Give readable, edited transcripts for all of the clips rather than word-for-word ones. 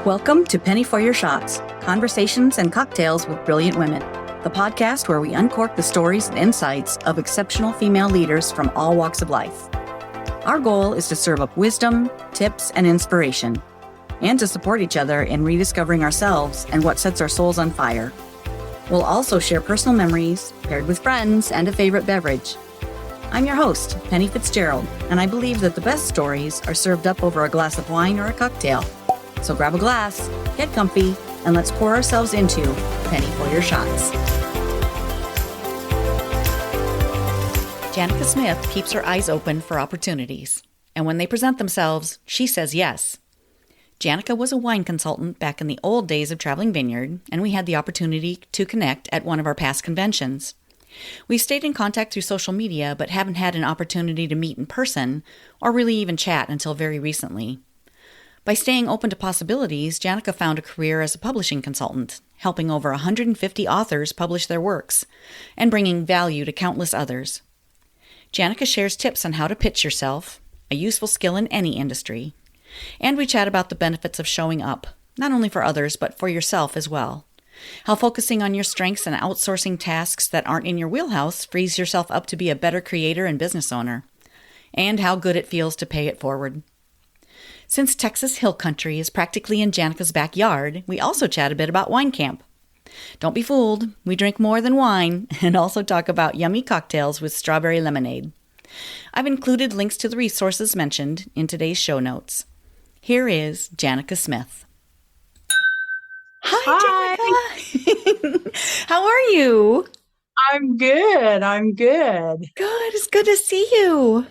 Welcome to Penny for Your Shots, conversations and cocktails with brilliant women, the podcast where we uncork the stories and insights of exceptional female leaders from all walks of life. Our goal is to serve up wisdom, tips, and inspiration, and to support each other in rediscovering ourselves and what sets our souls on fire. We'll also share personal memories, paired with friends and a favorite beverage. I'm your host, Penny Fitzgerald, and I believe that the best stories are served up over a glass of wine or a cocktail. So grab a glass, get comfy, and let's pour ourselves into Penny for Your Shots. Janica Smith keeps her eyes open for opportunities, and when they present themselves, she says yes. Janica was a wine consultant back in the old days of Traveling Vineyard, and we had the opportunity to connect at one of our past conventions. We've stayed in contact through social media, but haven't had an opportunity to meet in person or really even chat until very recently. By staying open to possibilities, Janica found a career as a publishing consultant, helping over 150 authors publish their works and bringing value to countless others. Janica shares tips on how to pitch yourself, a useful skill in any industry, and we chat about the benefits of showing up, not only for others, but for yourself as well. How focusing on your strengths and outsourcing tasks that aren't in your wheelhouse frees yourself up to be a better creator and business owner, and how good it feels to pay it forward. Since Texas Hill Country is practically in Janica's backyard, we also chat a bit about wine camp. Don't be fooled, we drink more than wine and also talk about yummy cocktails with strawberry lemonade. I've included links to the resources mentioned in today's show notes. Here is Janica Smith. Hi. Janica. How are you? I'm good. Good. It's good to see you.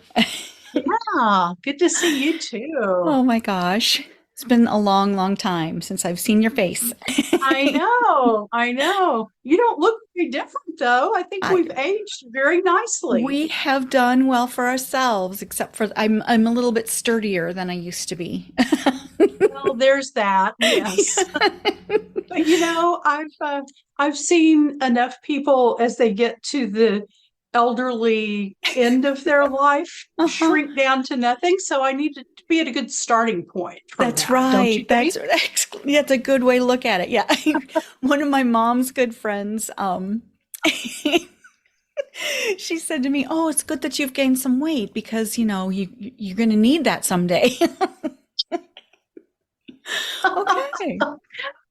Yeah, good to see you too. Oh my gosh. It's been a long, long time since I've seen your face. I know. You don't look very different though. I think we've aged very nicely. We have done well for ourselves, except for I'm a little bit sturdier than I used to be. Well, there's that. Yes. But I've seen enough people as they get to the elderly end of their life shrink down to nothing. So I need to be at a good starting point. That's right. That's a good way to look at it. Yeah. One of my mom's good friends, she said to me, "Oh, it's good that you've gained some weight because, you're going to need that someday." Okay.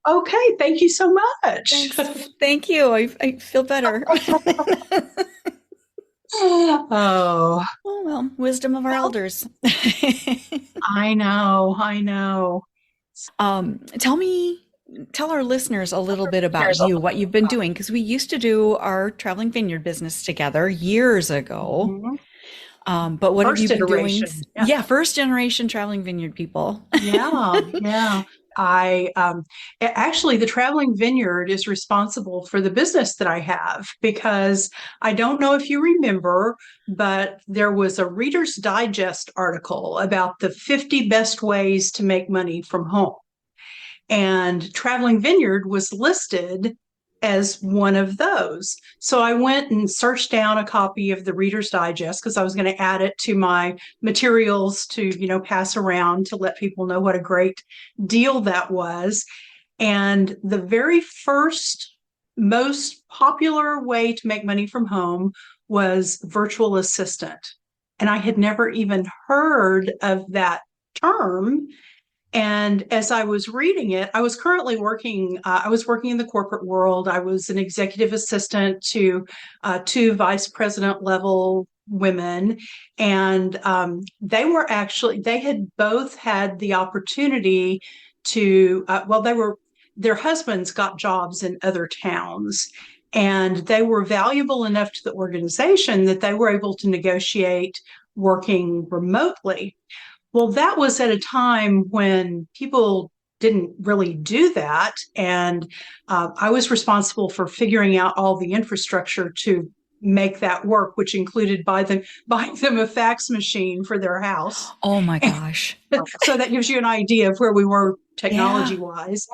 Okay. Thank you so much. Thanks. Thank you. I feel better. Oh, well, wisdom of our elders. I know. Tell our listeners a little bit about you, what you've been doing, because we used to do our Traveling Vineyard business together years ago. Mm-hmm. But what have you been doing? Yeah, first generation Traveling Vineyard people. Yeah. Actually, the Traveling Vineyard is responsible for the business that I have, because I don't know if you remember, but there was a Reader's Digest article about the 50 best ways to make money from home. And Traveling Vineyard was listed as one of those. So I went and searched down a copy of the Reader's Digest because I was going to add it to my materials to, pass around to let people know what a great deal that was. And the very first, most popular way to make money from home was virtual assistant. And I had never even heard of that term. And as I was reading it, I was currently working in the corporate world. I was an executive assistant to two vice president level women. And they had both had the opportunity to, their husbands got jobs in other towns. And they were valuable enough to the organization that they were able to negotiate working remotely. Well, that was at a time when people didn't really do that. And I was responsible for figuring out all the infrastructure to make that work, which included buying them a fax machine for their house. Oh my gosh. So that gives you an idea of where we were technology wise.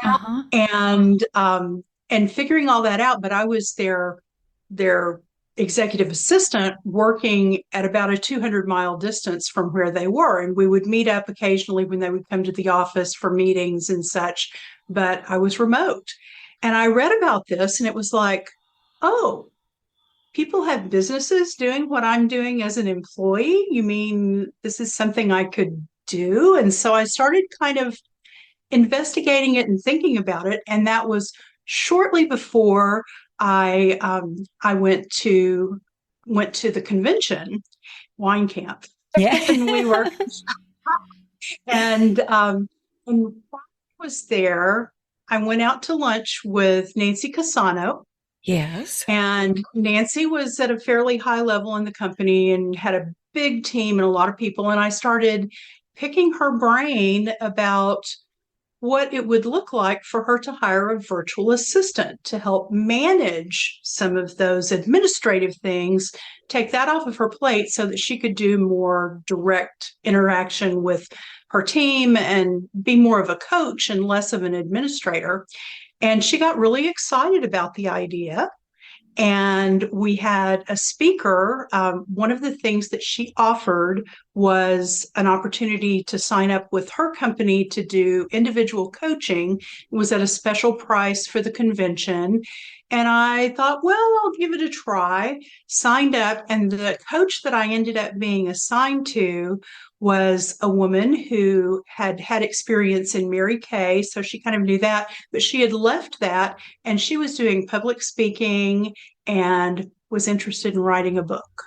And figuring all that out. But I was their executive assistant working at about a 200-mile distance from where they were. And we would meet up occasionally when they would come to the office for meetings and such, but I was remote. And I read about this and it was like, oh, people have businesses doing what I'm doing as an employee? You mean this is something I could do? And so I started kind of investigating it and thinking about it. And that was shortly before I went to the convention, wine camp. Yeah. And we were and while I was there, I went out to lunch with Nancy Casano. Yes. And Nancy was at a fairly high level in the company and had a big team and a lot of people. And I started picking her brain about what it would look like for her to hire a virtual assistant to help manage some of those administrative things, take that off of her plate so that she could do more direct interaction with her team and be more of a coach and less of an administrator. And she got really excited about the idea. And we had a speaker. One of the things that she offered was an opportunity to sign up with her company to do individual coaching. It was at a special price for the convention. And I thought, well, I'll give it a try. Signed up, and the coach that I ended up being assigned to was a woman who had had experience in Mary Kay. So she kind of knew that, but she had left that and she was doing public speaking and was interested in writing a book.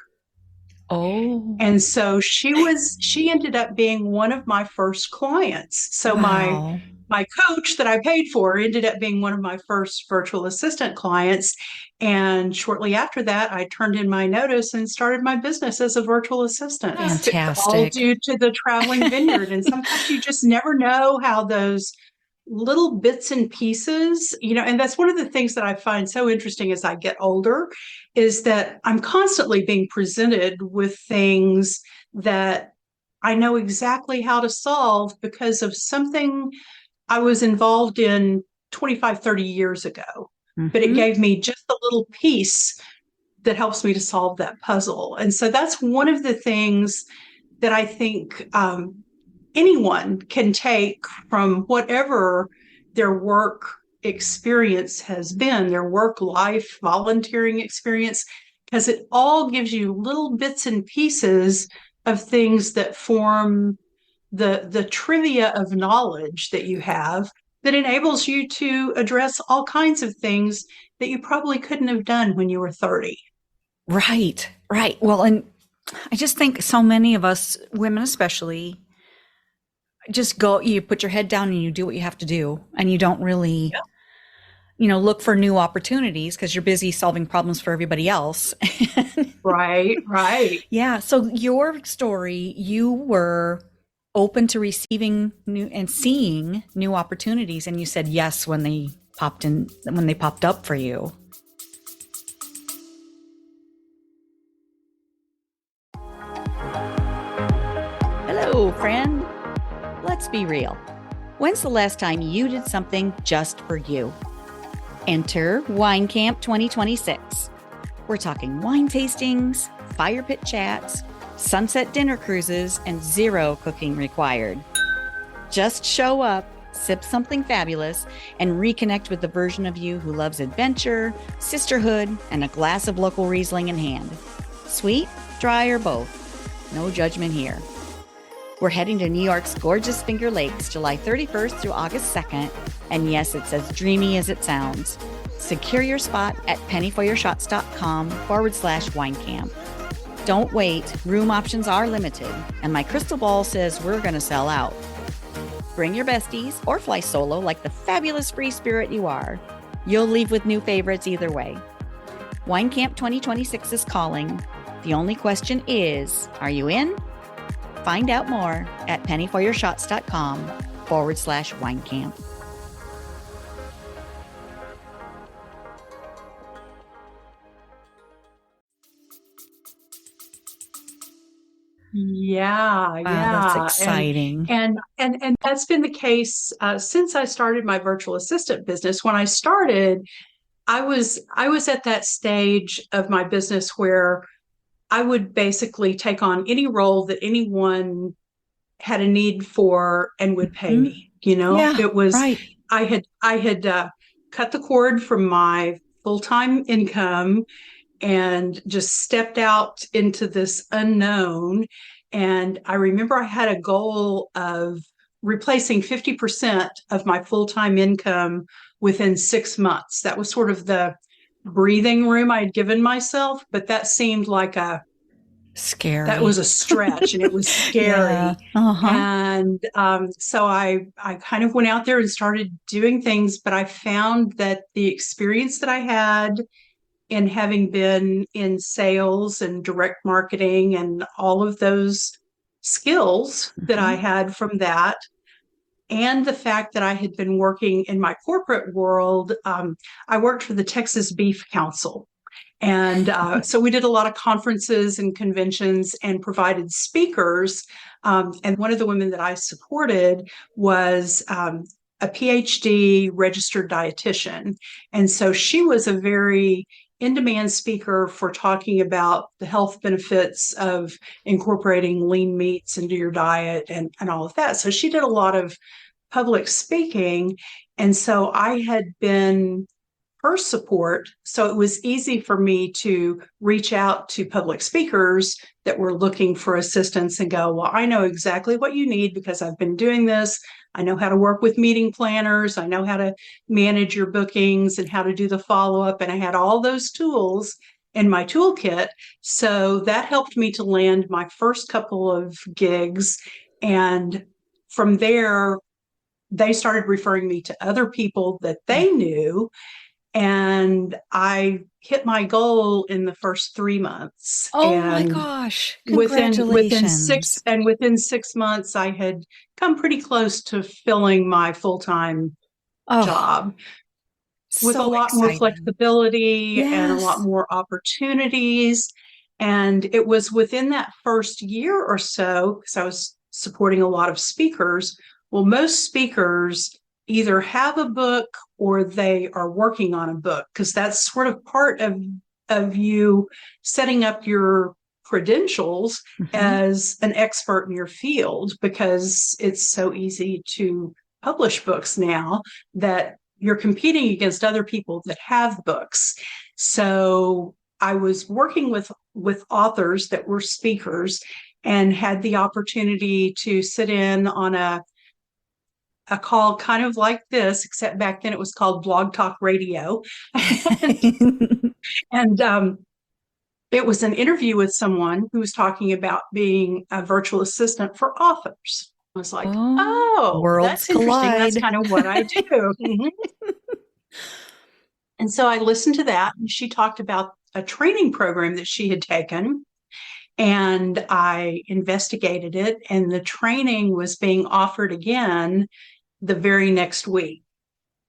Oh. And so she ended up being one of my first clients. So Wow. my coach that I paid for ended up being one of my first virtual assistant clients. And shortly after that, I turned in my notice and started my business as a virtual assistant. Fantastic. All due to the Traveling Vineyard. And sometimes you just never know how those little bits and pieces, and that's one of the things that I find so interesting as I get older, is that I'm constantly being presented with things that I know exactly how to solve because of something I was involved in 25, 30 years ago. But it gave me just a little piece that helps me to solve that puzzle. And so that's one of the things that I think anyone can take from whatever their work experience has been, their work life, volunteering experience, because it all gives you little bits and pieces of things that form the trivia of knowledge that you have that enables you to address all kinds of things that you probably couldn't have done when you were 30. Right, right. Well, and I just think so many of us, women especially, just go, you put your head down and you do what you have to do. And you don't really, look for new opportunities because you're busy solving problems for everybody else. Right. Yeah. So your story, you were open to receiving new and seeing new opportunities. And you said yes when they popped up for you. Hello, friend. Let's be real. When's the last time you did something just for you? Enter Wine Camp 2026. We're talking wine tastings, fire pit chats, sunset dinner cruises, and zero cooking required. Just show up, sip something fabulous, and reconnect with the version of you who loves adventure, sisterhood, and a glass of local Riesling in hand. Sweet, dry, or both. No judgment here. We're heading to New York's gorgeous Finger Lakes, July 31st through August 2nd. And yes, it's as dreamy as it sounds. Secure your spot at pennyforyourshots.com/wine camp. Don't wait, room options are limited, and my crystal ball says we're going to sell out. Bring your besties or fly solo like the fabulous free spirit you are. You'll leave with new favorites either way. Wine Camp 2026 is calling. The only question is, are you in? Find out more at pennyforyourshots.com/wine camp. Yeah. That's exciting. And that's been the case since I started my virtual assistant business. When I started, I was at that stage of my business where I would basically take on any role that anyone had a need for and would pay Mhm. me. You know, Yeah, it was right. I had cut the cord from my full-time income and just stepped out into this unknown. And I remember I had a goal of replacing 50% of my full-time income within 6 months. That was sort of the breathing room I had given myself, but that seemed like that Scary. was a stretch and it was Yeah. scary. Uh-huh. And so I kind of went out there and started doing things, but I found that the experience that I had in having been in sales and direct marketing and all of those skills that I Mhm. had from that, and the fact that I had been working in my corporate world, I worked for the Texas Beef Council. And so we did a lot of conferences and conventions and provided speakers. And one of the women that I supported was a PhD registered dietitian. And so she was a very in demand speaker for talking about the health benefits of incorporating lean meats into your diet and all of that. So she did a lot of public speaking. And so I had been her support. So it was easy for me to reach out to public speakers that were looking for assistance and go, well, I know exactly what you need because I've been doing this. I know how to work with meeting planners. I know how to manage your bookings and how to do the follow up. And I had all those tools in my toolkit. So that helped me to land my first couple of gigs. And from there, they started referring me to other people that they knew, and I hit my goal in the first 3 months. Oh my And gosh. within Congratulations. 6 months, I had come pretty close to filling my full-time Oh, job with a so lot more exciting. flexibility and a lot Yes. more opportunities. And it was within that first year or so, because I was supporting a lot of speakers. Well, most speakers either have a book or they are working on a book, because that's sort of part of you setting up your credentials Hmm. as an expert in your field, because it's so easy to publish books now that you're competing against other people that have books. So I was working with authors that were speakers and had the opportunity to sit in on a call kind of like this, except back then it was called Blog Talk Radio. And it was an interview with someone who was talking about being a virtual assistant for authors. I was like, Oh, oh, worlds that's interesting. That's collide. kind of what I do. Mhm. And so I listened to that, and she talked about a training program that she had taken. And I investigated it, and the training was being offered again the very next week.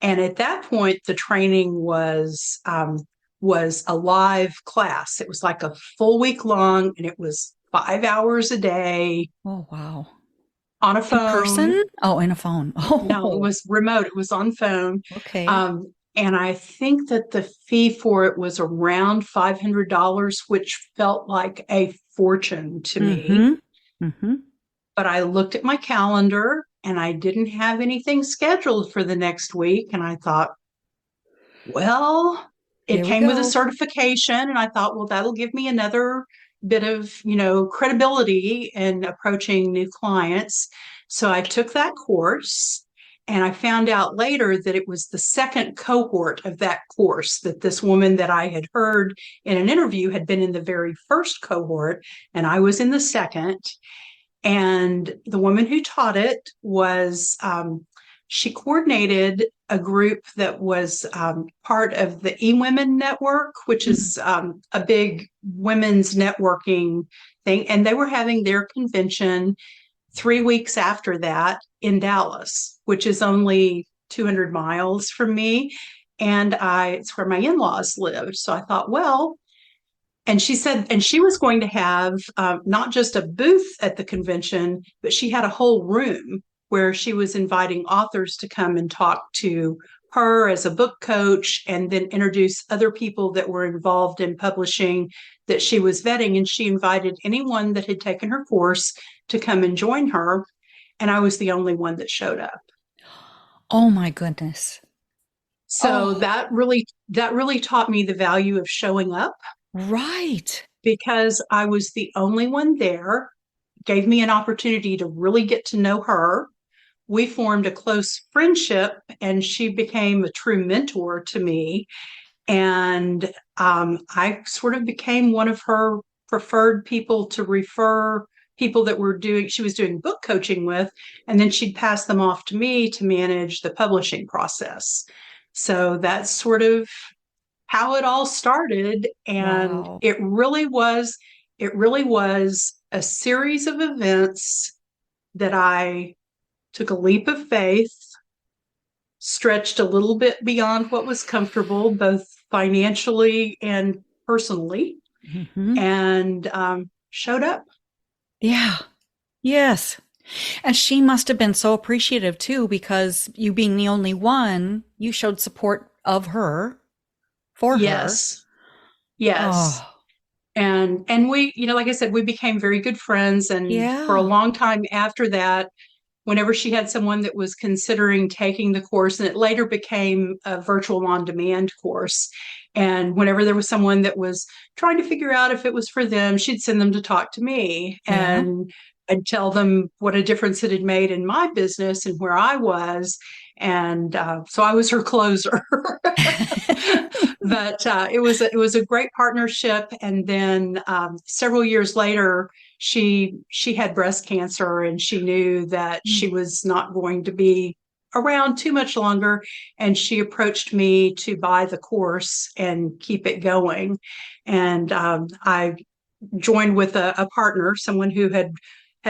And at that point, the training was a live class. It was like a full week long, and it was 5 hours a day Oh, wow. on a In phone. person? Oh, in a phone. No, it Oh, was remote. It was on phone. okay. And I think that the fee for it was around $500, which felt like a fortune to me. Mm-hmm. Mm-hmm. But I looked at my calendar and I didn't have anything scheduled for the next week. And I thought, well, it Here we came with a go. certification. And I thought, well, that'll give me another bit of, credibility in approaching new clients. So I took that course, and I found out later that it was the second cohort of that course, that this woman that I had heard in an interview had been in the very first cohort, and I was in the second. And the woman who taught it was, she coordinated a group that was part of the eWomen Network, which Mm. is a big women's networking thing. And they were having their convention 3 weeks after that in Dallas, which is only 200 miles from me. And it's where my in laws lived. So I thought, well, and she said, and she was going to have not just a booth at the convention, but she had a whole room where she was inviting authors to come and talk to her as a book coach and then introduce other people that were involved in publishing that she was vetting. And she invited anyone that had taken her course to come and join her. And I was the only one that showed up. Oh my goodness. So Oh, that really taught me the value of showing up, right. because I was the only one there, gave me an opportunity to really get to know her. We formed a close friendship, and she became a true mentor to me. And I sort of became one of her preferred people to refer people that she was doing book coaching with, and then she'd pass them off to me to manage the publishing process. So that's sort of how it all started. And Wow. it really was a series of events that I took a leap of faith, stretched a little bit beyond what was comfortable, both financially and personally, Hmm. and showed up. Yeah. Yes. And she must have been so appreciative too, because you being the only one, you showed support of her, for her. Yes, yes. Oh, And we, like I said, we became very good friends. And for a yeah. long time after that, whenever she had someone that was considering taking the course, and it later became a virtual on demand course. And whenever there was someone that was trying to figure out if it was for them, she'd send them to talk to me. Yeah. And I'd tell them what a difference it had made in my business and where I was. And so I was her closer. But it was a great partnership. And then several years later, she had breast cancer, and she knew that she was not going to be around too much longer, and she approached me to buy the course and keep it going. And I joined with a partner, someone who had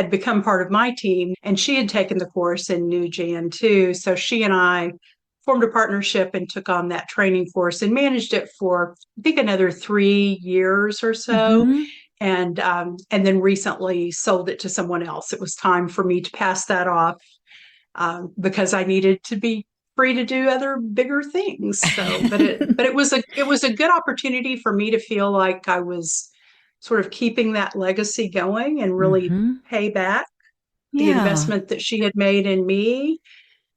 become part of my team, and she had taken the course and knew Jan too. So she and I formed a partnership and took on that training course and managed it for, I think, another 3 years or so. Hmm. And then recently sold it to someone else. It was time for me to pass that off, because I needed to be free to do other bigger things. So, but it was a good opportunity for me to feel like I was sort of keeping that legacy going and really Hmm. pay back the Yeah. investment that she had made in me.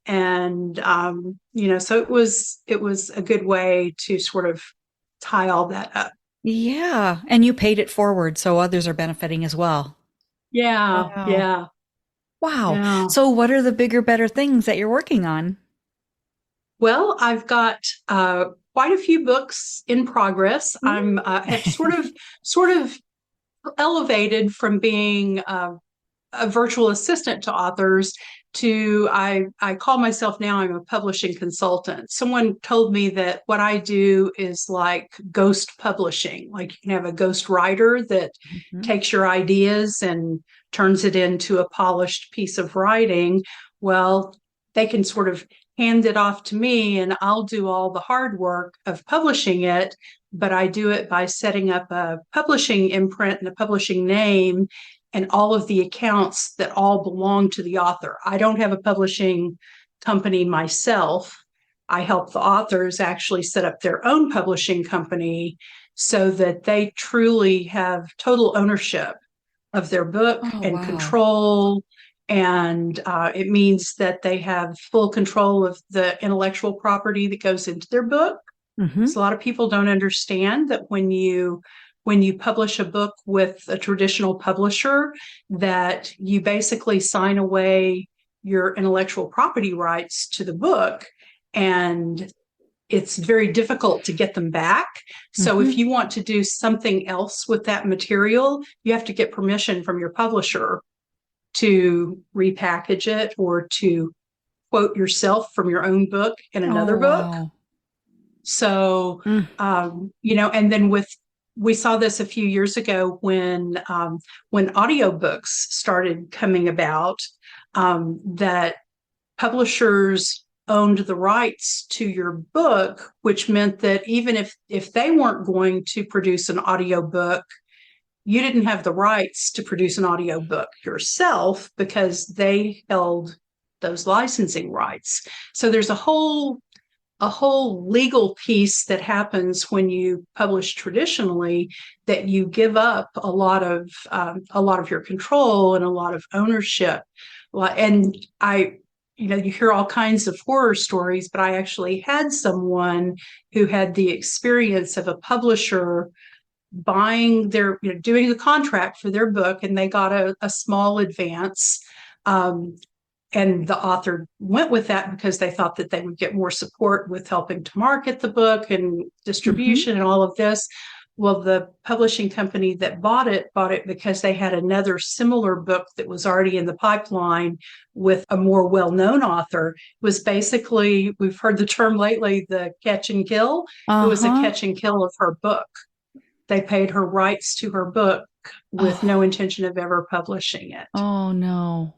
And so it was a good way to sort of tie all that up. Yeah. And you paid it forward, so others are benefiting as well. Yeah, Wow. yeah, Wow. yeah. So what are the bigger, better things that you're working on? Well, I've got quite a few books in progress. I'm have sort Mm. of elevated from being a virtual assistant to authors to I call myself now, I'm a publishing consultant. Someone told me that what I do is like ghost publishing. Like, you can have a ghost writer that Mhm. takes your ideas and turns it into a polished piece of writing. Well, they can sort of hand it off to me, and I'll do all the hard work of publishing it. But I do it by setting up a publishing imprint and a publishing name and all of the accounts that all belong to the author. I don't have a publishing company myself. I help the authors actually set up their own publishing company so that they truly have total ownership of their book Oh, and wow. control. And it means that they have full control of the intellectual property that goes into their book. Hmm. So a lot of people don't understand that when you publish a book with a traditional publisher, that you basically sign away your intellectual property rights to the book, and it's very difficult to get them back. So if Hmm. you want to do something else with that material, you have to get permission from your publisher to repackage it or to quote yourself from your own book in Oh, another book. wow. So, Mm. and then we saw this a few years ago when audiobooks started coming about, that publishers owned the rights to your book, which meant that even if they weren't going to produce an audiobook, you didn't have the rights to produce an audiobook yourself because they held those licensing rights. So there's a whole legal piece that happens when you publish traditionally, that you give up a lot of your control and a lot of ownership. And you hear all kinds of horror stories, but I actually had someone who had the experience of a publisher buying doing the contract for their book, and they got a small advance. And the author went with that because they thought that they would get more support with helping to market the book and distribution and all of this. Well, the publishing company that bought it because they had another similar book that was already in the pipeline with a more well-known author. It was basically, we've heard the term lately, the catch and kill. It was a catch and kill of her book. They paid her rights to her book with no intention of ever publishing it. Oh, no.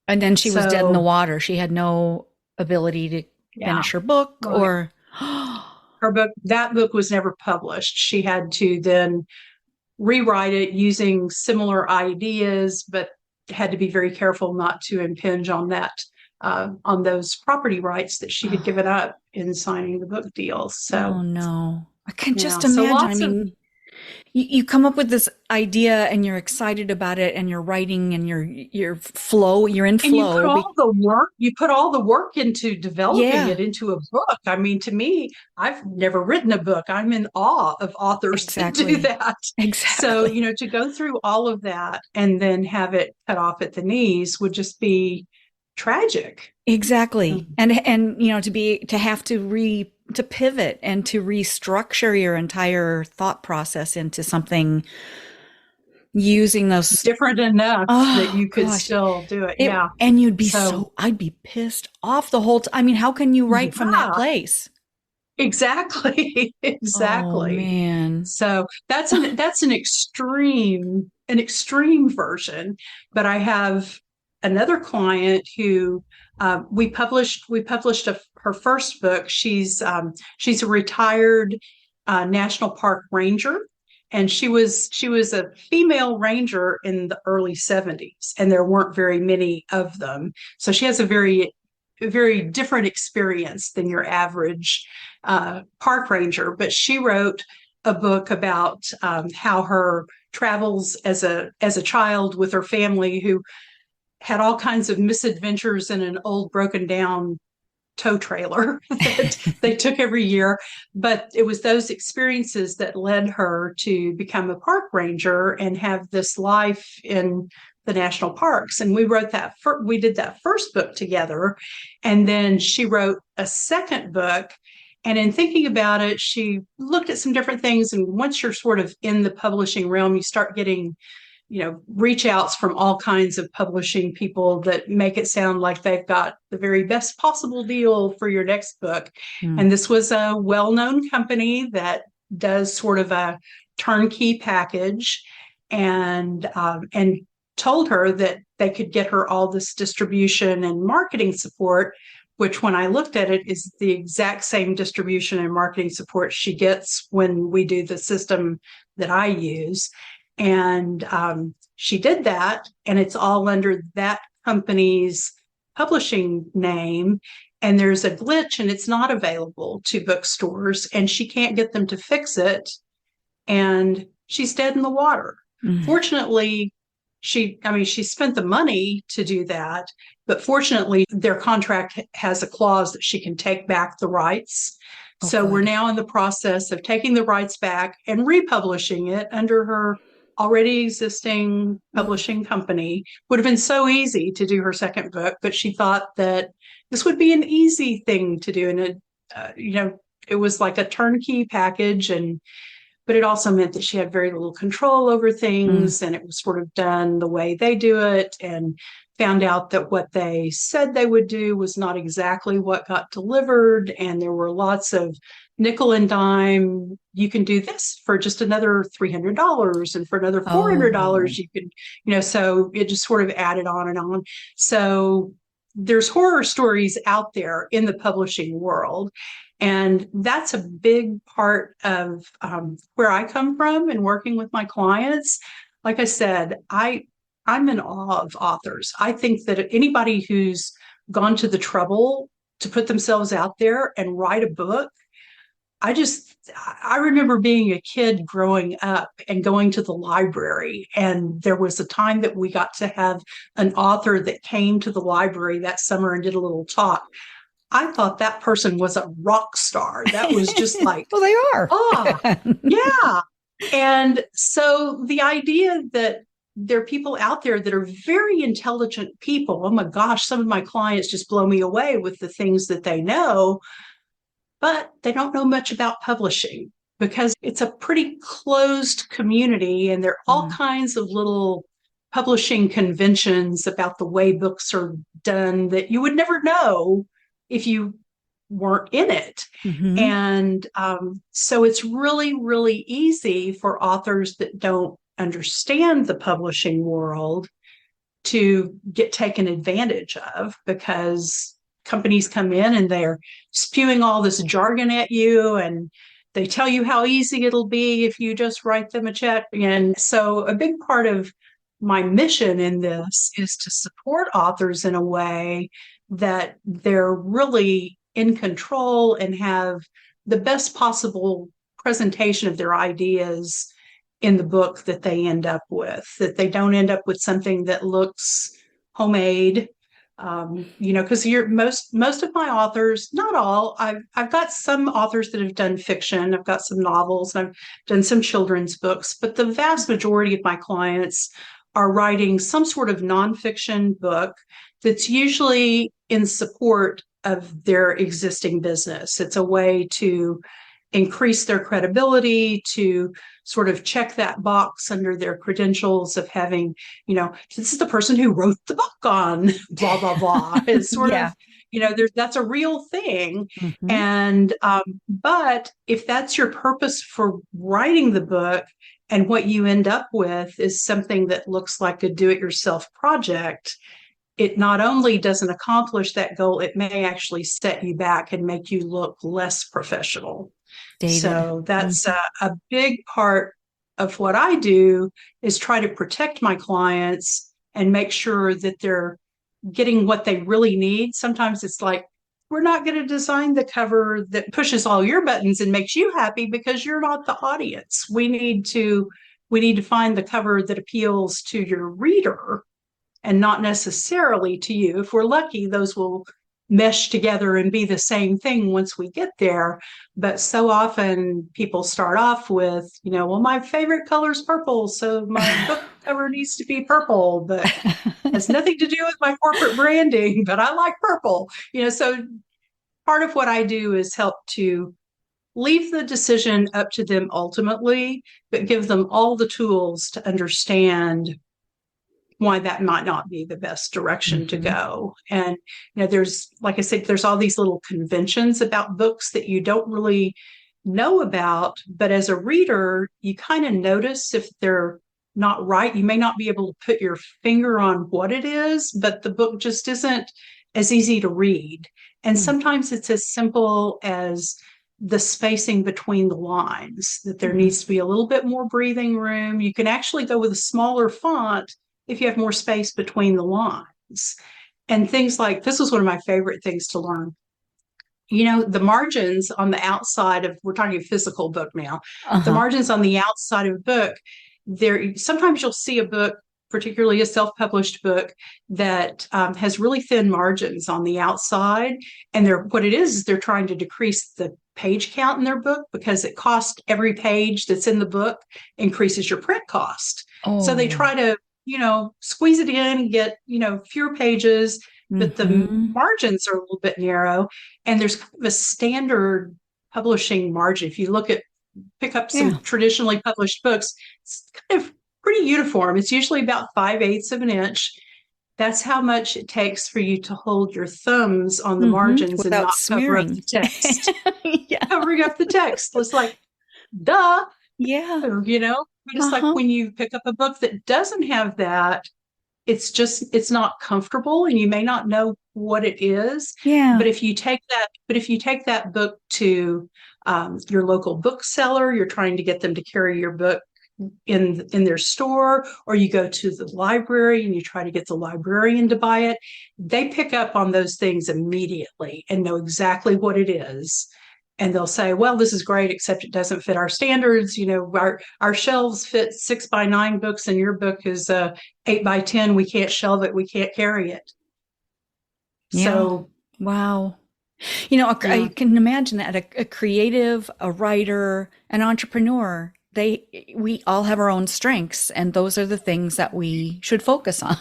And then she was dead in the water. She had no ability to finish her book or... That book was never published. She had to then rewrite it using similar ideas, but had to be very careful not to impinge on on those property rights that she had given up in signing the book deal. So, oh no, I can just imagine. You come up with this idea and you're excited about it and you're writing and you're in flow. You put all the work into developing it into a book. I mean, to me, I've never written a book. I'm in awe of authors that do that. Exactly. So, to go through all of that and then have it cut off at the knees would just be tragic. Exactly. And to have to pivot and to restructure your entire thought process into something using those different enough that you could still do it. And you'd be I'd be pissed off the whole time. I mean, how can you write from that place? Exactly. Oh, man. So that's an extreme version. But I have another client who we published her first book. She's a retired national park ranger, and she was a female ranger in the early 70s, and there weren't very many of them. So she has a very different experience than your average park ranger. But she wrote a book about how her travels as a child with her family, who had all kinds of misadventures in an old broken down tow trailer that they took every year. But it was those experiences that led her to become a park ranger and have this life in the national parks. And we did that first book together. And then she wrote a second book. And in thinking about it, she looked at some different things. And once you're sort of in the publishing realm, you start getting reach outs from all kinds of publishing people that make it sound like they've got the very best possible deal for your next book. And this was a well-known company that does sort of a turnkey package, and told her that they could get her all this distribution and marketing support, which when I looked at it is the exact same distribution and marketing support she gets when we do the system that I use. And she did that, and it's all under that company's publishing name. And there's a glitch, and it's not available to bookstores, and she can't get them to fix it. And she's dead in the water. Fortunately, she spent the money to do that, but fortunately, their contract has a clause that she can take back the rights. So we're now in the process of taking the rights back and republishing it under her already existing publishing company. Would have been so easy to do her second book, but she thought that this would be an easy thing to do. And it was like a turnkey package, but it also meant that she had very little control over things, and it was sort of done the way they do it, and found out that what they said they would do was not exactly what got delivered. And there were lots of nickel and dime. You can do this for just another $300, and for another $400, you can, so it just sort of added on and on. So there's horror stories out there in the publishing world. And that's a big part of where I come from and working with my clients. Like I said, I'm in awe of authors. I think that anybody who's gone to the trouble to put themselves out there and write a book. I remember being a kid growing up and going to the library, and there was a time that we got to have an author that came to the library that summer and did a little talk. I thought that person was a rock star. That was just like, well, they are. Yeah. And so the idea that there are people out there that are very intelligent people. Oh my gosh, some of my clients just blow me away with the things that they know, but they don't know much about publishing because it's a pretty closed community, and there are all kinds of little publishing conventions about the way books are done that you would never know if you weren't in it. And so it's really, really easy for authors that don't understand the publishing world to get taken advantage of, because companies come in and they're spewing all this jargon at you, and they tell you how easy it'll be if you just write them a check. And so a big part of my mission in this is to support authors in a way that they're really in control and have the best possible presentation of their ideas in the book that they end up with, that they don't end up with something that looks homemade. Because most of my authors, not all, I've got some authors that have done fiction. I've got some novels, and I've done some children's books, but the vast majority of my clients are writing some sort of nonfiction book that's usually in support of their existing business. It's a way to increase their credibility, to sort of check that box under their credentials of having, this is the person who wrote the book on blah, blah, blah. It's sort of, that's a real thing. And, but if that's your purpose for writing the book, and what you end up with is something that looks like a do-it-yourself project, it not only doesn't accomplish that goal, it may actually set you back and make you look less professional. David. So that's a big part of what I do, is try to protect my clients and make sure that they're getting what they really need. Sometimes it's like, we're not going to design the cover that pushes all your buttons and makes you happy because you're not the audience. We need to find the cover that appeals to your reader and not necessarily to you. If we're lucky, those will mesh together and be the same thing once we get there. But so often people start off with, well, my favorite color is purple, so my book cover needs to be purple, but it has nothing to do with my corporate branding, but I like purple. So part of what I do is help to leave the decision up to them ultimately, but give them all the tools to understand why that might not be the best direction to go. And, there's, like I said, there's all these little conventions about books that you don't really know about, but as a reader, you kind of notice if they're not right. You may not be able to put your finger on what it is, but the book just isn't as easy to read. And sometimes it's as simple as the spacing between the lines, that there needs to be a little bit more breathing room. You can actually go with a smaller font if you have more space between the lines. And things like, this was one of my favorite things to learn. The margins on the outside of, we're talking a physical book now, the margins on the outside of a book, sometimes you'll see a book, particularly a self-published book, that has really thin margins on the outside. And what it is they're trying to decrease the page count in their book, because it costs, every page that's in the book increases your print cost. So they try to squeeze it in and get, fewer pages, but the margins are a little bit narrow. And there's kind of a standard publishing margin. If you pick up some traditionally published books, it's kind of pretty uniform. It's usually about 5/8 of an inch. That's how much it takes for you to hold your thumbs on the margins without and not smearing. cover up the text. Covering up the text. It's like, duh. Yeah. But it's like when you pick up a book that doesn't have that, it's not comfortable, and you may not know what it is. Yeah. But if you take that book to your local bookseller, you're trying to get them to carry your book in their store, or you go to the library and you try to get the librarian to buy it, they pick up on those things immediately and know exactly what it is. And they'll say, well, this is great, except it doesn't fit our standards. Our shelves fit 6x9 books and your book is 8x10. We can't shelve it. We can't carry it. Yeah. So, wow. yeah. I can imagine that a creative, a writer, an entrepreneur, we all have our own strengths, and those are the things that we should focus on,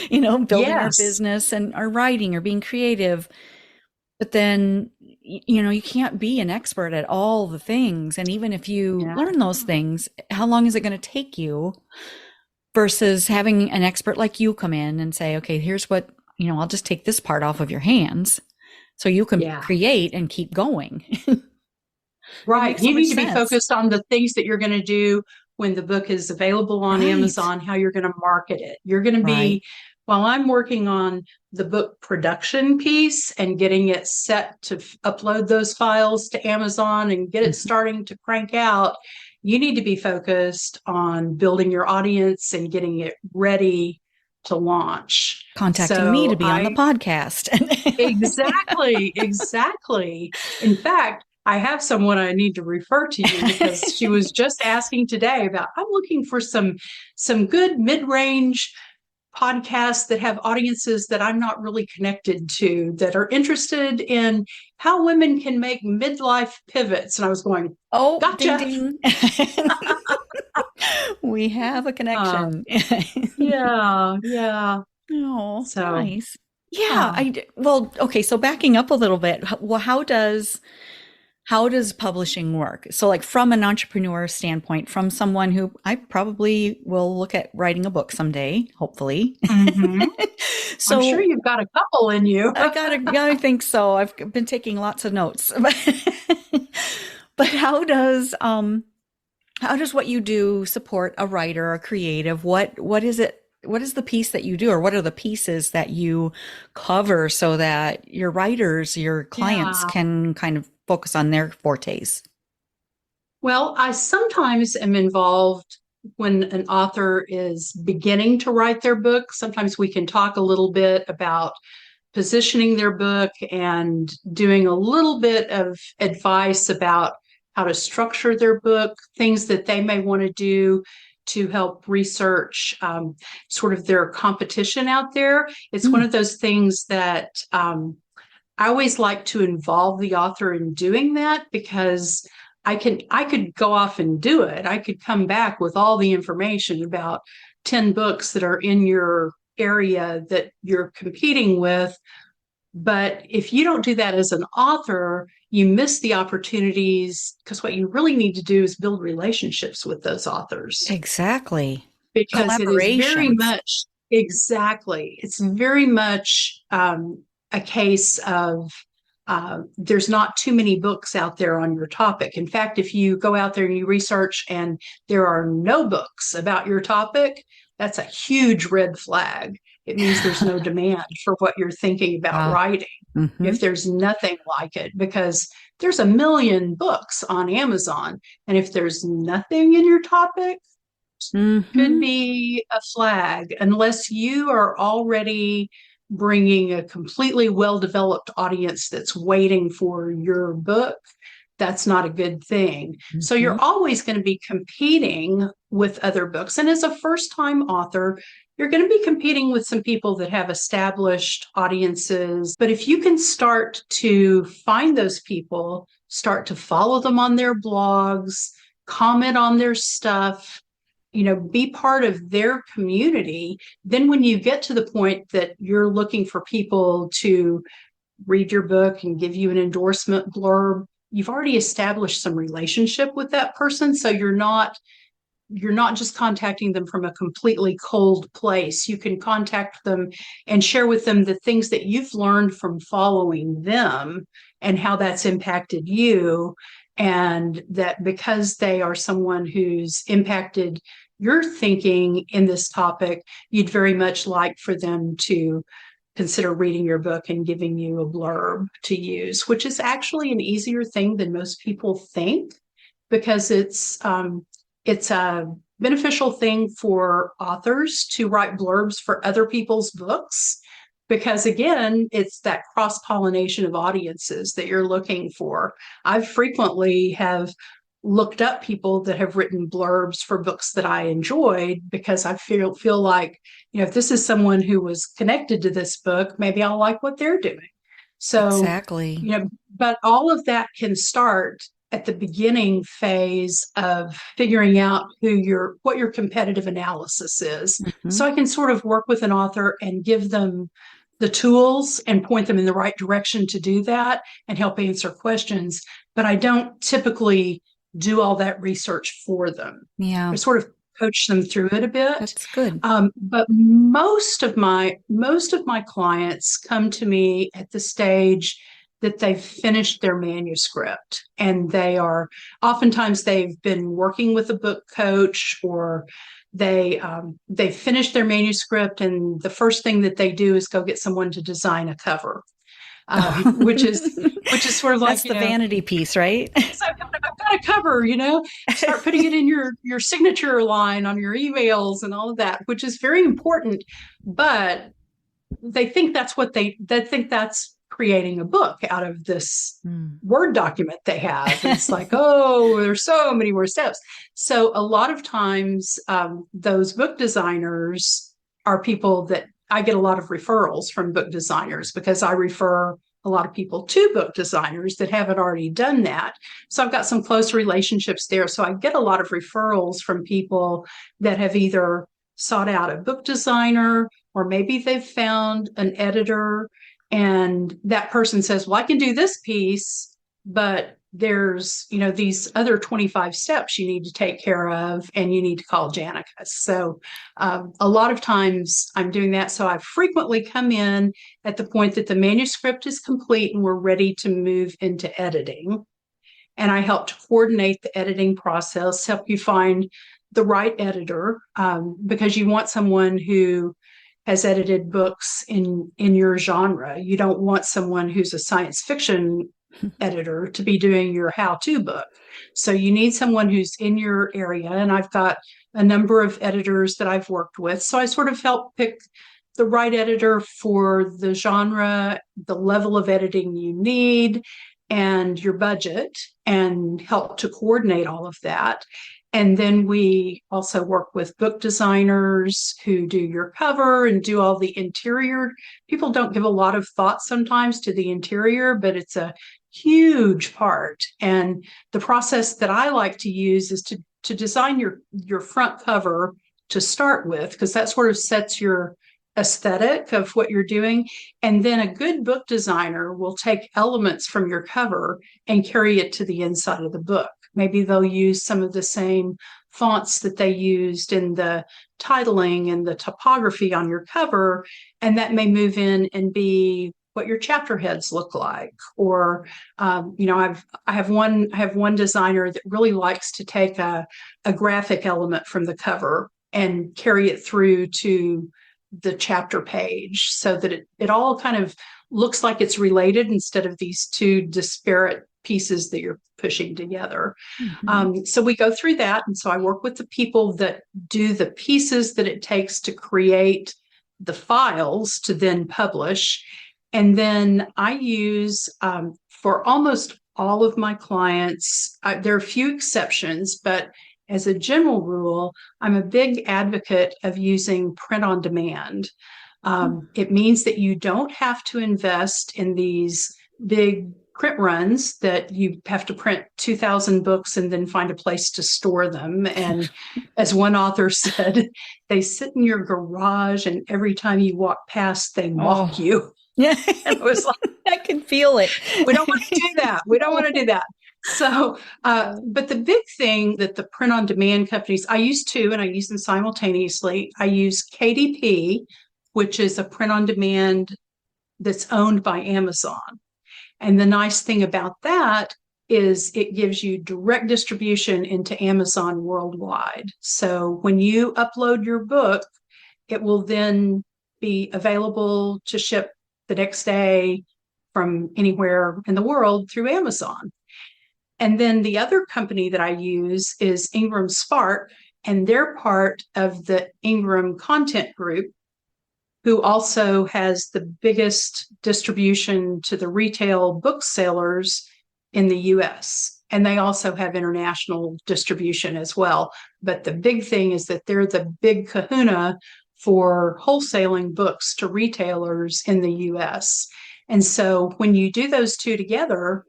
building our Yes. business and our writing or being creative. But then, you can't be an expert at all the things. And even if you learn those things, how long is it going to take you versus having an expert like you come in and say, okay, here's what, I'll just take this part off of your hands so you can create and keep going. Right. So you need to sense. be focused on the things that you're going to do when the book is available on Amazon, how you're going to market it. You're going to be, while I'm working on the book production piece and getting it set to upload those files to Amazon and get it starting to crank out, you need to be focused on building your audience and getting it ready to launch. Contacting me to be on the podcast. Exactly. In fact, I have someone I need to refer to you because she was just asking today about, I'm looking for some good mid-range podcasts that have audiences that I'm not really connected to, that are interested in how women can make midlife pivots. And I was going, oh, gotcha. Ding, ding. We have a connection. Yeah. Oh, so nice. Yeah. Okay. So backing up a little bit, well, how does publishing work? So like from an entrepreneur standpoint, from someone who I probably will look at writing a book someday, hopefully. So I'm sure you've got a couple in you. I think so. I've been taking lots of notes. But how does what you do support a writer, a creative? What is it? What is the piece that you do, or what are the pieces that you cover so that your writers, your clients can kind of focus on their fortes? Well, I sometimes am involved when an author is beginning to write their book. Sometimes we can talk a little bit about positioning their book and doing a little bit of advice about how to structure their book, things that they may want to do to help research sort of their competition out there. It's one of those things that I always like to involve the author in doing that, because I could go off and do it. I could come back with all the information about 10 books that are in your area that you're competing with. But if you don't do that as an author, you miss the opportunities, because what you really need to do is build relationships with those authors. Exactly. Because it is very much, it's very much a case of there's not too many books out there on your topic. In fact, if you go out there and you research and there are no books about your topic, that's a huge red flag. It means there's no demand for what you're thinking about writing. If there's nothing like it, because there's a million books on Amazon. And if there's nothing in your topic, could be a flag, unless you are already bringing a completely well-developed audience that's waiting for your book. That's not a good thing. So you're always going to be competing with other books. And as a first-time author, you're going to be competing with some people that have established audiences. But if you can start to find those people, start to follow them on their blogs, comment on their stuff, be part of their community, then when you get to the point that you're looking for people to read your book and give you an endorsement blurb, you've already established some relationship with that person. So you're not just contacting them from a completely cold place. You can contact them and share with them the things that you've learned from following them and how that's impacted you. And that because they are someone who's impacted your thinking in this topic, you'd very much like for them to consider reading your book and giving you a blurb to use, which is actually an easier thing than most people think, because it's a beneficial thing for authors to write blurbs for other people's books, because again, it's that cross-pollination of audiences that you're looking for. I frequently have looked up people that have written blurbs for books that I enjoyed, because I feel like, if this is someone who was connected to this book, maybe I'll like what they're doing. So, Exactly. but all of that can start at the beginning phase of figuring out what your competitive analysis is. Mm-hmm. So I can sort of work with an author and give them the tools and point them in the right direction to do that and help answer questions. But I don't typically do all that research for them. Yeah. I sort of coach them through it a bit. That's good. But most of my clients come to me at the stage that they've finished their manuscript, and oftentimes they've been working with a book coach, or they've finished their manuscript, and the first thing that they do is go get someone to design a cover. Which is sort of like, that's the vanity piece, right? So I've got a cover, start putting it in your signature line on your emails and all of that, which is very important. But they think that's creating a book out of this Word document they have. It's like, oh, there's so many more steps. So a lot of times, those book designers are people that I get a lot of referrals from book designers, because I refer a lot of people to book designers that haven't already done that. So I've got some close relationships there. So I get a lot of referrals from people that have either sought out a book designer, or maybe they've found an editor, and that person says, well, I can do this piece, but there's, these other 25 steps you need to take care of, and you need to call Janica. So a lot of times I'm doing that. So I frequently come in at the point that the manuscript is complete and we're ready to move into editing. And I help to coordinate the editing process, help you find the right editor, because you want someone who has edited books in your genre. You don't want someone who's a science fiction editor to be doing your how-to book. So you need someone who's in your area. And I've got a number of editors that I've worked with. So I sort of help pick the right editor for the genre, the level of editing you need, and your budget, and help to coordinate all of that. And then we also work with book designers who do your cover and do all the interior. People don't give a lot of thought sometimes to the interior, but it's a huge part. And the process that I like to use is to design your front cover to start with, because that sort of sets your aesthetic of what you're doing. And then a good book designer will take elements from your cover and carry it to the inside of the book. Maybe they'll use some of the same fonts that they used in the titling and the typography on your cover, and that may move in and be what your chapter heads look like. Or, I have one designer that really likes to take a graphic element from the cover and carry it through to the chapter page, so that it all kind of looks like it's related instead of these two disparate pieces that you're pushing together. Mm-hmm. So we go through that. And so I work with the people that do the pieces that it takes to create the files to then publish. And then I use, for almost all of my clients, there are a few exceptions, but as a general rule, I'm a big advocate of using print on demand. It means that you don't have to invest in these big print runs that you have to print 2,000 books and then find a place to store them. And as one author said, they sit in your garage, and every time you walk past, they mock you. Yeah, it was like, I can feel it. We don't want to do that. We don't want to do that. So, but the big thing that the print on demand companies, I use two, and I use them simultaneously. I use KDP, which is a print on demand that's owned by Amazon. And the nice thing about that is it gives you direct distribution into Amazon worldwide. So when you upload your book, it will then be available to ship the next day from anywhere in the world through Amazon. And then the other company that I use is Ingram Spark, and they're part of the Ingram Content Group, who also has the biggest distribution to the retail booksellers in the US. And they also have international distribution as well. But the big thing is that they're the big kahuna for wholesaling books to retailers in the US. And so when you do those two together,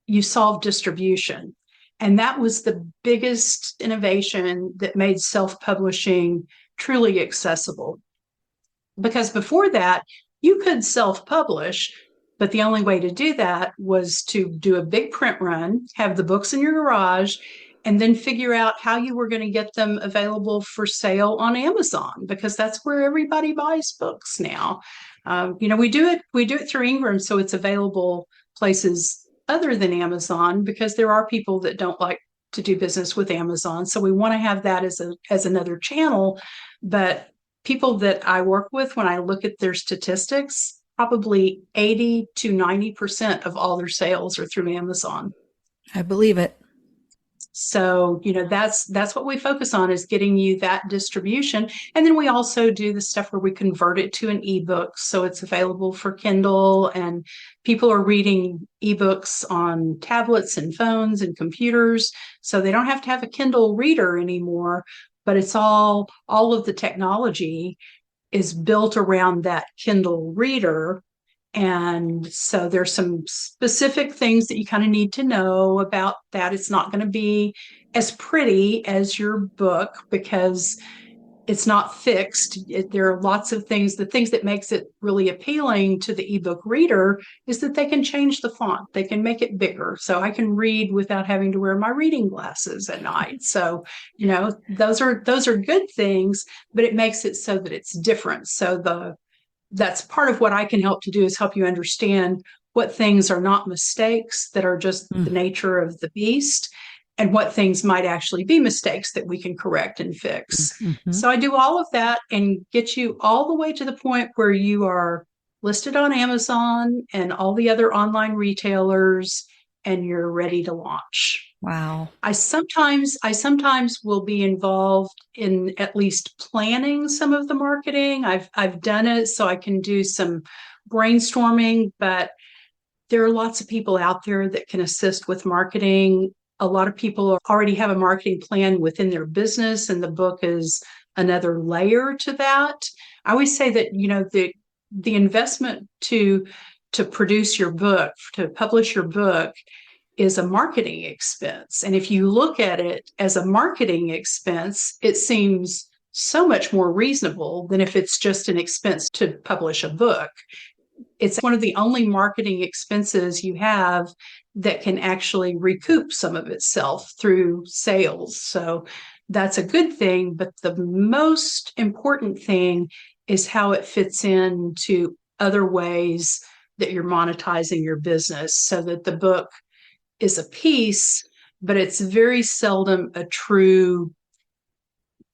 you solve distribution. And that was the biggest innovation that made self-publishing truly accessible. Because before that, you could self-publish, but the only way to do that was to do a big print run, have the books in your garage, and then figure out how you were going to get them available for sale on Amazon, because that's where everybody buys books now. We do it through Ingram, so it's available places other than Amazon, because there are people that don't like to do business with Amazon. So we want to have that as another channel. But people that I work with, when I look at their statistics, probably 80 to 90% of all their sales are through Amazon. I believe it. So, that's what we focus on, is getting you that distribution. And then we also do the stuff where we convert it to an ebook. So it's available for Kindle, and people are reading ebooks on tablets and phones and computers. So they don't have to have a Kindle reader anymore, but it's all of the technology is built around that Kindle reader. And so there's some specific things that you kind of need to know about that. It's not going to be as pretty as your book, because it's not fixed. There are lots of things. The things that makes it really appealing to the ebook reader is that they can change the font. They can make it bigger. So I can read without having to wear my reading glasses at night. So, those are good things, but it makes it so that it's different. So that's part of what I can help to do, is help you understand what things are not mistakes that are just the nature of the beast, and what things might actually be mistakes that we can correct and fix. Mm-hmm. So I do all of that and get you all the way to the point where you are listed on Amazon and all the other online retailers, and you're ready to launch. Wow. I sometimes will be involved in at least planning some of the marketing. I've done it, so I can do some brainstorming, but there are lots of people out there that can assist with marketing. A lot of people already have a marketing plan within their business, and the book is another layer to that. I always say that, the investment to produce your book, to publish your book, is a marketing expense. And if you look at it as a marketing expense, it seems so much more reasonable than if it's just an expense to publish a book. It's one of the only marketing expenses you have that can actually recoup some of itself through sales. So that's a good thing. But the most important thing is how it fits into other ways that you're monetizing your business, so that the book is a piece, but it's very seldom a true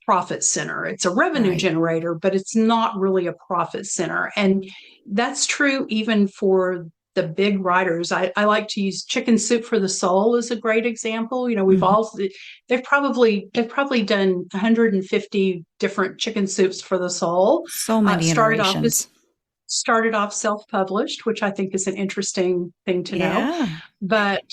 profit center. It's a revenue generator, but it's not really a profit center. And that's true even for the big writers. I like to use Chicken Soup for the Soul as a great example. They've probably done 150 different Chicken Soups for the Soul. So many iterations. Started off self-published, which I think is an interesting thing to know. But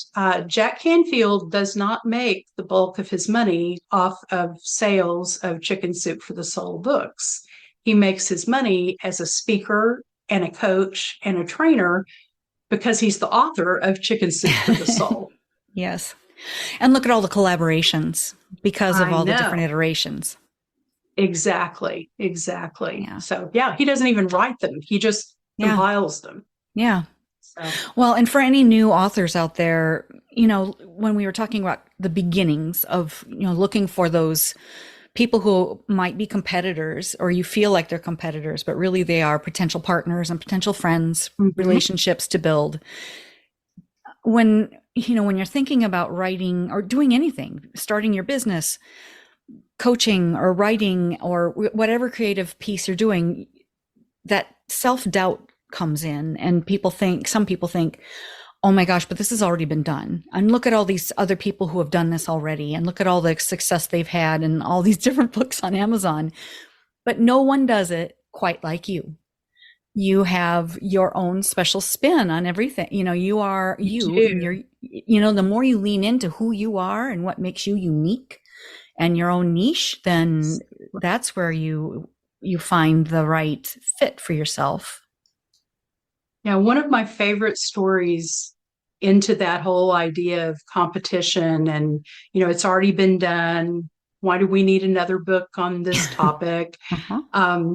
Jack Canfield does not make the bulk of his money off of sales of Chicken Soup for the Soul books. He makes his money as a speaker and a coach and a trainer, because he's the author of Chicken Soup for the Soul. Yes. And look at all the collaborations because of all the different iterations. Exactly. Yeah. So, he doesn't even write them. He just compiles them. Yeah. So. Well, and for any new authors out there, when we were talking about the beginnings of, looking for those people who might be competitors, or you feel like they're competitors, but really they are potential partners and potential friends, relationships to build. When you're thinking about writing or doing anything, starting your business, coaching or writing or whatever creative piece you're doing, that self-doubt comes in, and some people think, oh my gosh, but this has already been done. And look at all these other people who have done this already. And look at all the success they've had and all these different books on Amazon. But no one does it quite like you. You have your own special spin on everything. You know, you are you and Do. you're, you know, the more you lean into who you are and what makes you unique and your own niche, then that's where you find the right fit for yourself. Now, one of my favorite stories into that whole idea of competition and, it's already been done. Why do we need another book on this topic? Uh-huh.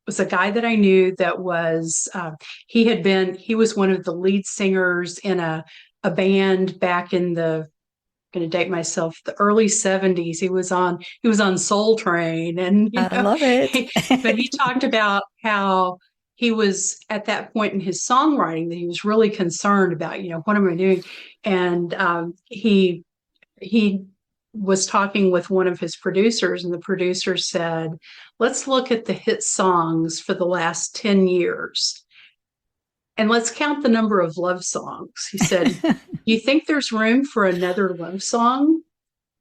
Was a guy that I knew that was, he was one of the lead singers in a band back in the, going to date myself, the early 70s. He was on Soul Train, and I love it. but he talked about how he was at that point in his songwriting that he was really concerned about, what am I doing? And he was talking with one of his producers, and the producer said, let's look at the hit songs for the last 10 years and let's count the number of love songs. He said, you think there's room for another love song?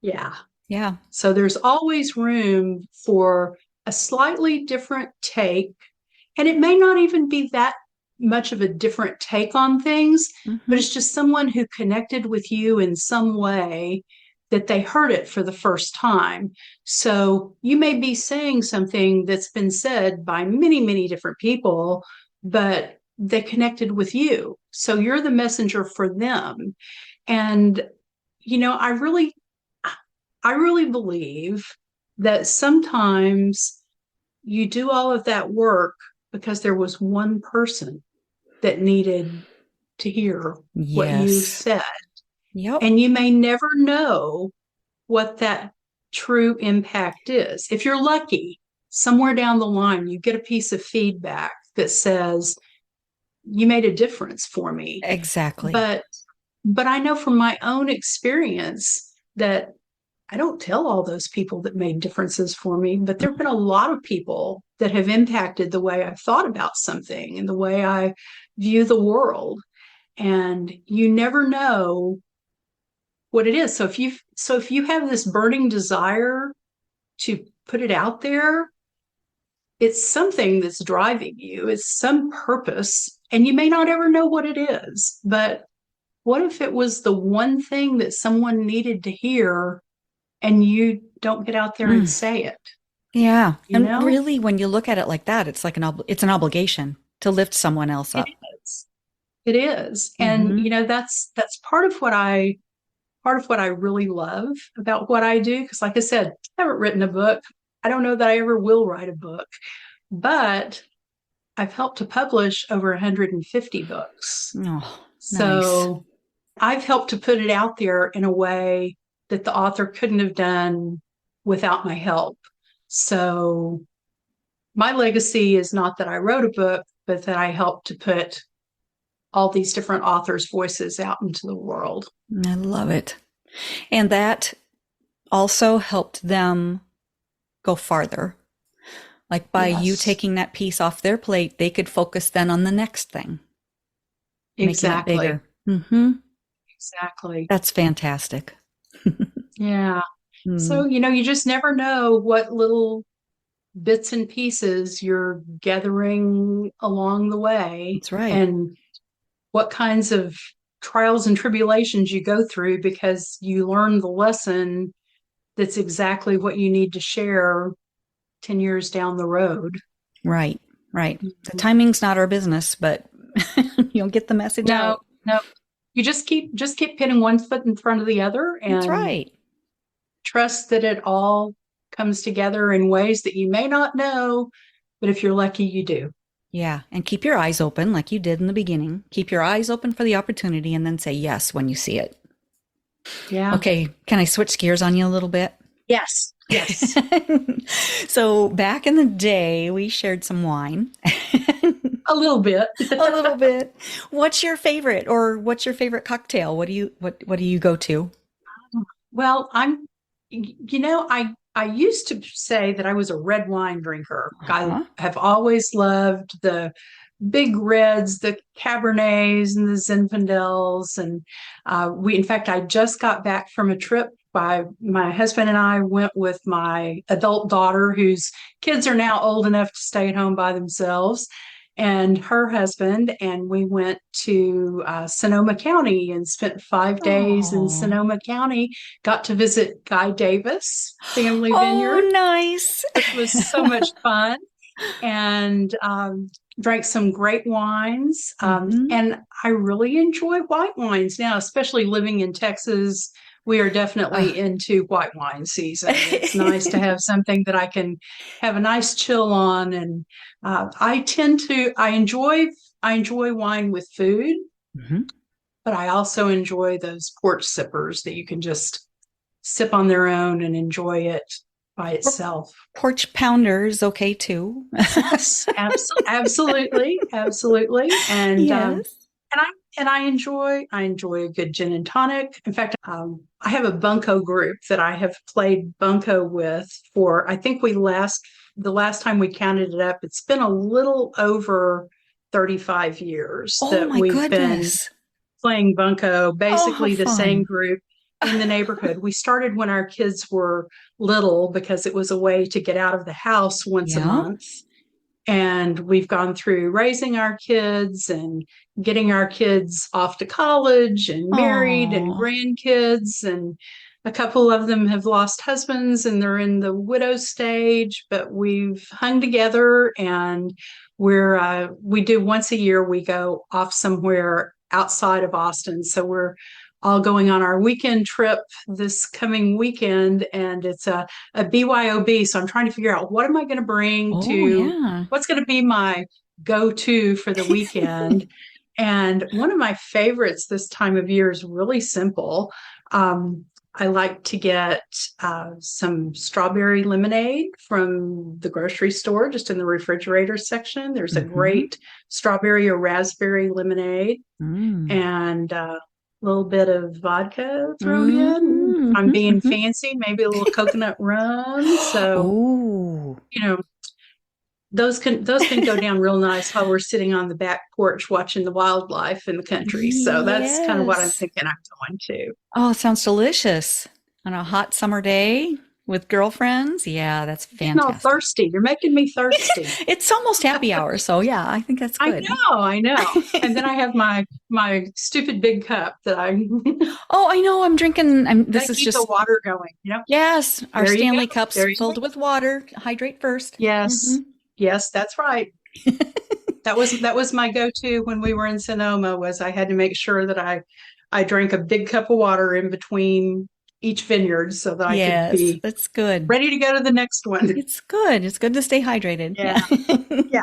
Yeah. Yeah. So there's always room for a slightly different take. And it may not even be that much of a different take on things, but it's just someone who connected with you in some way that they heard it for the first time. So you may be saying something that's been said by many, many different people, but they connected with you. So you're the messenger for them. And, I really believe that sometimes you do all of that work because there was one person that needed to hear what you Yes. said. Yep. And you may never know what that true impact is. If you're lucky, somewhere down the line, you get a piece of feedback that says, you made a difference for me. Exactly. But I know from my own experience that I don't tell all those people that made differences for me, but there have been a lot of people that have impacted the way I've thought about something and the way I view the world. And you never know what it is. So if you have this burning desire to put it out there, it's something that's driving you. It's some purpose, and you may not ever know what it is. But what if it was the one thing that someone needed to hear, and you don't get out there and say it? Yeah. You And know, really, when you look at it like that, it's like it's an obligation to lift someone else it up. is. It is, and Hmm. that's part of what I really love about what I do. Because, like I said, I haven't written a book. I don't know that I ever will write a book, but I've helped to publish over 150 books. Oh, nice. So I've helped to put it out there in a way that the author couldn't have done without my help. So my legacy is not that I wrote a book, but that I helped to put all these different authors' voices out into the world. I love it. And that also helped them go farther. Like by you Yes, taking that piece off their plate, they could focus then on the next thing, making it exactly. bigger. Hmm. Exactly. That's fantastic. Yeah. Mm, So, you just never know what little bits and pieces you're gathering along the way, that's right. and what kinds of trials and tribulations you go through because you learn the lesson that's exactly what you need to share 10 years down the road. Right. Right. The timing's not our business, but you'll get the message No, out. no. You just keep putting one foot in front of the other That's and right. trust that it all comes together in ways that you may not know, but if you're lucky, you do. Yeah. And keep your eyes open like you did in the beginning. Keep your eyes open for the opportunity and then say yes when you see it. Yeah. Okay. Can I switch gears on you a little bit? Yes. Yes. So back in the day, we shared some wine. A little bit. A little bit. What's your favorite or what's your favorite cocktail? What do you go to? Well, I used to say that I was a red wine drinker. I Uh-huh. have always loved the big reds, the Cabernets and the Zinfandels. And in fact, I just got back from a trip. My husband and I went with my adult daughter, whose kids are now old enough to stay at home by themselves, and her husband. And we went to Sonoma County and spent 5 days in Oh, Sonoma County. Got to visit Guy Davis Family Vineyard, oh, nice. which was so much fun. And drank some great wines. Mhm. And I really enjoy white wines now, especially living in Texas. We are definitely Ah. into white wine season. It's nice to have something that I can have a nice chill on. And I enjoy wine with food, Mhm. but I also enjoy those porch sippers that you can just sip on their own and enjoy it by itself. Porch pounder is okay too. Yes, absolutely, absolutely. Yes. And I enjoy a good gin and tonic. In fact, I have a bunco group that I have played bunco with for, I think the last time we counted it up, it's been a little over 35 years Oh that my we've been goodness. playing bunco, Oh, how basically the same fun. group in the neighborhood. We started when our kids were little because it was a way to get out of the house once a Yeah. month. And we've gone through raising our kids and getting our kids off to college and married and Oh, grandkids. And a couple of them have lost husbands and they're in the widow stage, but we've hung together. And we do once a year, we go off somewhere outside of Austin. So we're all going on our weekend trip this coming weekend, and it's a BYOB. So I'm trying to figure out, what am I going to bring oh to yeah. what's going to be my go-to for the weekend. And one of my favorites this time of year is really simple. I like to get some strawberry lemonade from the grocery store, just in the refrigerator section. There's a Hmm. great strawberry or raspberry lemonade, Mm. and a little bit of vodka thrown in. If Mm-hmm. I'm being Hmm. fancy, maybe a little coconut rum. So, Oh, you know, those can go down real nice while we're sitting on the back porch watching the wildlife in the country. So that's kind of what I'm yes. thinking I'm going to. Oh, it sounds delicious. On a hot summer day with girlfriends. Yeah, that's Getting all fantastic. thirsty. You're making me thirsty. It's almost happy hour, so yeah, I think that's good. I know. And then I have my stupid big cup that I Oh, I know. I'm drinking. This that is keep the just, water going. You know, yes, our there you go. Stanley cups There you go. filled with water. Hydrate first. Hmm. Yes. Yes, that's right. That was my go-to when we were in Sonoma, was I had to make sure that I drank a big cup of water in between each vineyard so that I could Yes, be that's good. ready to go to the next one. It's good. It's good to stay hydrated. Yeah. Yeah. Yeah.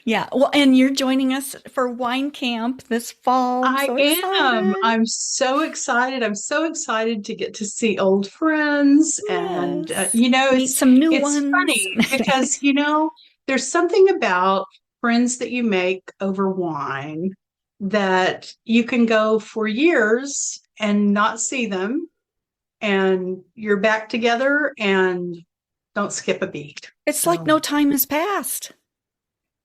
Yeah. Well, and you're joining us for wine camp this fall. I'm I so am. excited. I'm so excited. I'm so excited to get to see old friends. And Yes. Meet it's some new it's ones. funny because there's something about friends that you make over wine that you can go for years and not see them, and you're back together and don't skip a beat. It's like So, no time has passed.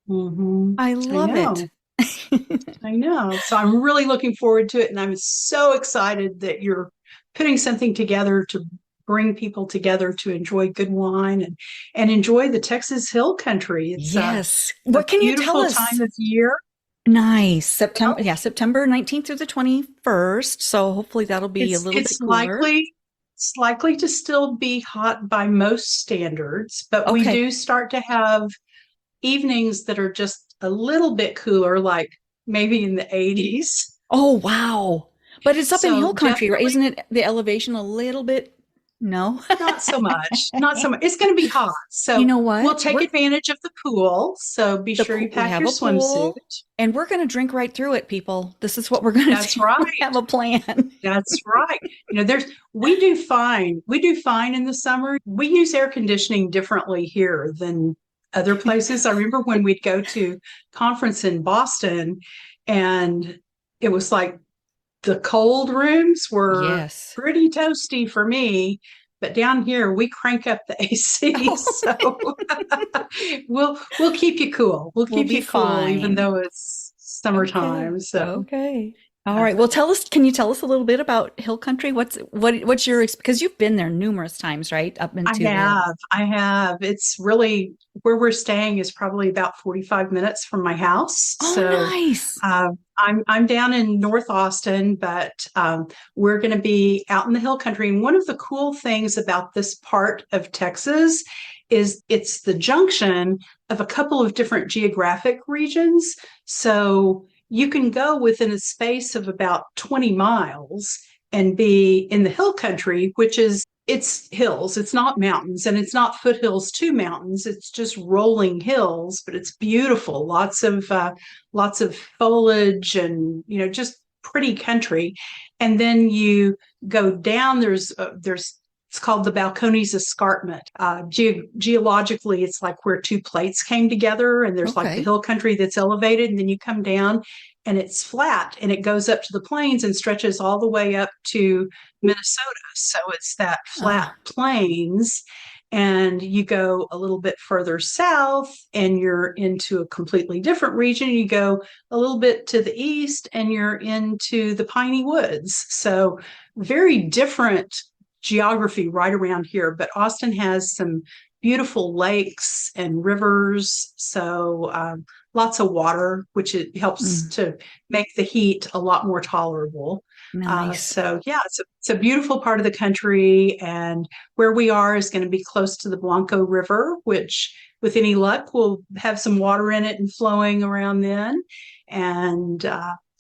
mhm. I I love it. know. I know. So I'm really looking forward to it. And I'm so excited that you're putting something together to bring people together to enjoy good wine and enjoy the Texas Hill Country. It's Yes. a What can you tell beautiful us? time of year. Nice. Well, September, yeah, September 19th through the 21st. So hopefully that'll be a it's little bit it's cooler. likely it's likely to still be hot by most standards, but we Okay. do start to have evenings that are just a little bit cooler, like maybe in the 80s. Oh, wow. But it's up in So hill country, right? definitely. Isn't it the elevation a little bit? No. Not so much. Not so much. It's going to be hot. You So know we'll what? take advantage of the pool. So be sure you We pack have your a swimsuit. pool and we're going to drink right through it, people. This is what we're going to That's do. right. We have a plan. That's right. We do fine. We do fine in the summer. We use air conditioning differently here than other places. I remember when we'd go to conference in Boston, and it was like the cold rooms were Yes. pretty toasty for me. but down here we crank up the AC. Oh, So we'll keep you cool. We'll we'll keep be you cool even fine. though it's Okay. summertime. So Okay. All uh, right. Well, can you tell us a little bit about Hill Country? What's your, because you've been there numerous times, right? Up into the hills. I have. It's really where we're staying is probably about 45 minutes from my house. Oh, So nice. I'm down in North Austin, but we're going to be out in the hill country. And one of the cool things about this part of Texas is it's the junction of a couple of different geographic regions. So you can go within a space of about 20 miles and be in the hill country, which is it's hills, it's not mountains, and it's not foothills to mountains. It's just rolling hills, but it's beautiful. Lots of foliage, and just pretty country. And then you go down. There's it's called the Balcones Escarpment. Geologically, it's like where two plates came together, and there's like the Okay. hill country that's elevated, and then you come down, and it's flat, and it goes up to the plains and stretches all the way up to Minnesota. So it's that flat Ah, plains. And you go a little bit further south and you're into a completely different region. You go a little bit to the east and you're into the piney woods. So very different geography right around here. But Austin has some beautiful lakes and rivers. So lots of water, which it helps mm, to make the heat a lot more tolerable. nice. So yeah, it's a beautiful part of the country, and where we are is going to be close to the Blanco River, which, with any luck, will have some water in it and flowing around then. And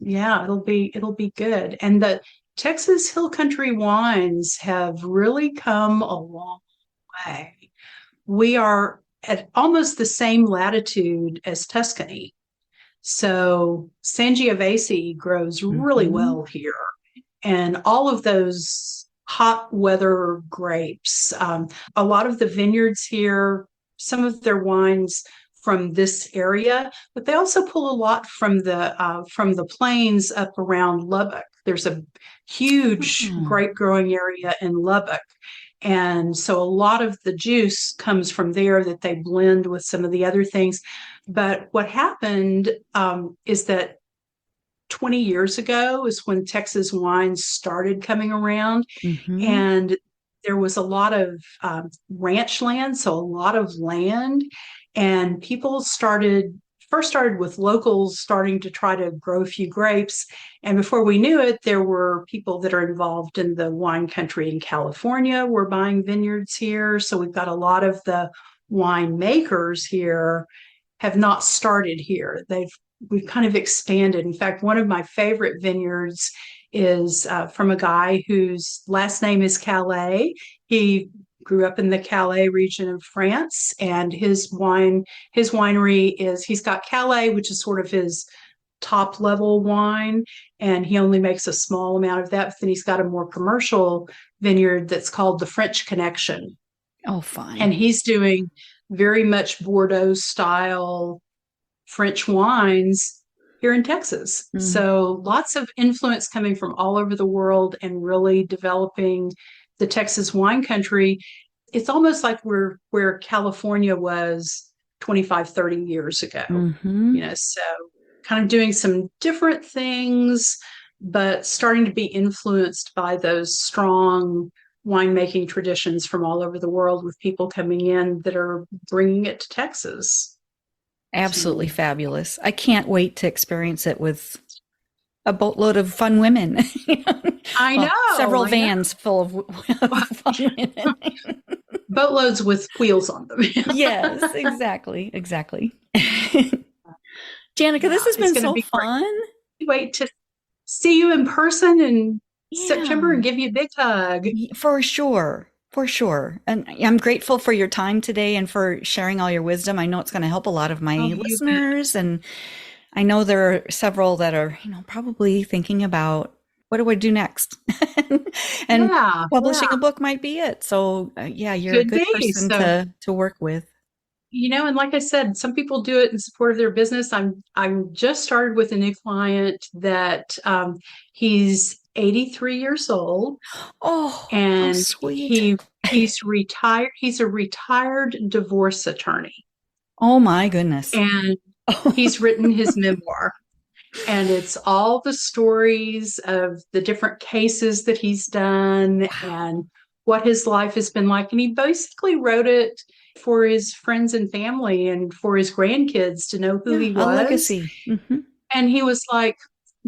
yeah, it'll be good. And the Texas Hill Country wines have really come a long way. We are at almost the same latitude as Tuscany. So Sangiovese grows really Hmm. well here, and all of those hot weather grapes. A lot of the vineyards here, some of their wines from this area, but they also pull a lot from the plains up around Lubbock. There's a huge Oh, grape growing area in Lubbock. And so a lot of the juice comes from there that they blend with some of the other things. But what happened is that 20 years ago is when Texas wines started coming around, hmm. and there was a lot of ranch land, so a lot of land, and people started with locals starting to try to grow a few grapes. And before we knew it, there were people that are involved in the wine country in California were buying vineyards here. So we've got a lot of the winemakers here have not started here. We've kind of expanded. In fact, one of my favorite vineyards is from a guy whose last name is Calais. He grew up in the Calais region of France, and his winery is he's got Calais, which is sort of his top level wine, and he only makes a small amount of that. But then he's got a more commercial vineyard that's called the French Connection, Oh, and fine. he's doing very much Bordeaux style French wines here in Texas. Mm. So lots of influence coming from all over the world and really developing the Texas wine country. It's almost like we're where California was 25, 30 years ago. Hmm. So kind of doing some different things, but starting to be influenced by those strong winemaking traditions from all over the world, with people coming in that are bringing it to Texas. Absolutely So fabulous. I can't wait to experience it with a boatload of fun women. Well, several I know. vans full of fun women. Boatloads with wheels on them. Yes, exactly. Exactly. Janica, this Yeah, has it's been going to so be great. fun. Wait to see you in person in September Yeah, and give you a big hug. for sure. For sure. And I'm grateful for your time today and for sharing all your wisdom. I know it's going to help a lot of Oh, my you bet. listeners. And I know there are several that are, probably thinking about what do I do next? And Yeah, publishing yeah, a book might be it. So, yeah, you're a could good be. person So, to work with. and like I said, some people do it in support of their business. I'm just started with a new client that he's 83 years old, Oh, how and sweet. he's retired. He's a retired divorce attorney, Oh my goodness. and he's written his memoir. And it's all the stories of the different cases that he's done and what his life has been like. And he basically wrote it for his friends and family and for his grandkids to know who he A was. legacy. Mm-hmm. And he was like,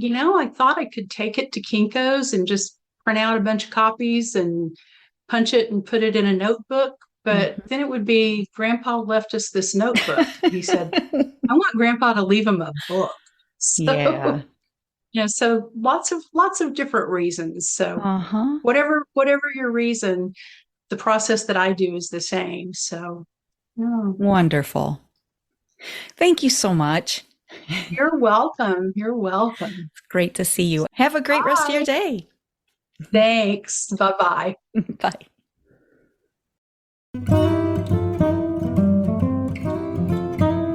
I thought I could take it to Kinko's and just print out a bunch of copies and punch it and put it in a notebook. But then it would be, Grandpa left us this notebook. He said, I want Grandpa to leave him a book. So, Yeah. so lots of different reasons. So whatever your reason, the process that I do is the same. So Wonderful. Thank you so much. You're welcome. You're welcome. It's great to see you. Have a great rest of your day. Thanks. Bye-bye. Bye.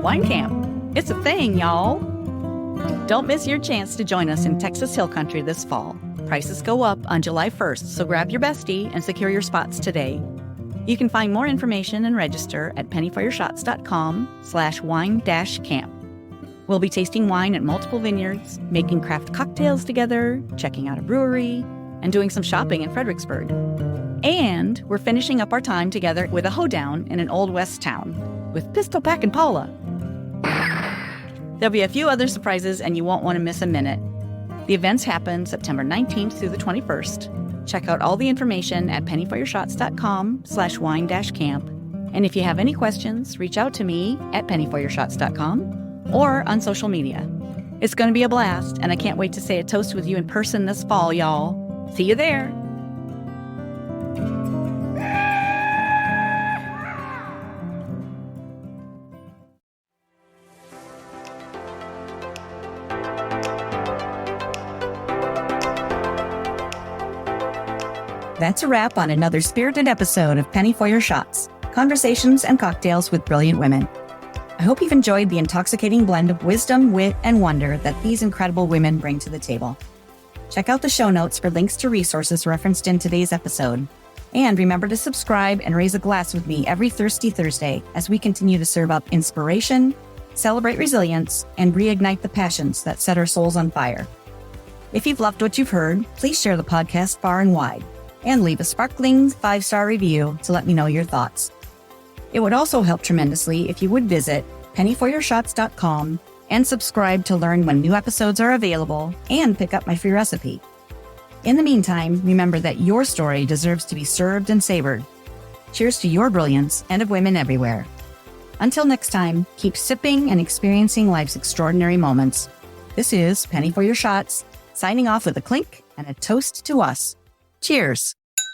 Wine Camp. It's a thing, y'all. Don't miss your chance to join us in Texas Hill Country this fall. Prices go up on July 1st, so grab your bestie and secure your spots today. You can find more information and register at pennyforyourshots.com/wine-camp. We'll be tasting wine at multiple vineyards, making craft cocktails together, checking out a brewery, and doing some shopping in Fredericksburg. And we're finishing up our time together with a hoedown in an Old West town with Pistol Pack and Paula. There'll be a few other surprises, and you won't want to miss a minute. The events happen September 19th through the 21st. Check out all the information at pennyforyourshots.com/wine-camp. And if you have any questions, reach out to me at pennyforyourshots.com or on social media. It's going to be a blast, and I can't wait to say a toast with you in person this fall, y'all. See you there. That's a wrap on another spirited episode of Penny for Your Shots, conversations and cocktails with brilliant women. I hope you've enjoyed the intoxicating blend of wisdom, wit, and wonder that these incredible women bring to the table. Check out the show notes for links to resources referenced in today's episode. And remember to subscribe and raise a glass with me every Thirsty Thursday as we continue to serve up inspiration, celebrate resilience, and reignite the passions that set our souls on fire. If you've loved what you've heard, please share the podcast far and wide, and leave a sparkling 5-star review to let me know your thoughts. It would also help tremendously if you would visit pennyforyourshots.com and subscribe to learn when new episodes are available and pick up my free recipe. In the meantime, remember that your story deserves to be served and savored. Cheers to your brilliance and of women everywhere. Until next time, keep sipping and experiencing life's extraordinary moments. This is Penny for Your Shots, signing off with a clink and a toast to us. Cheers.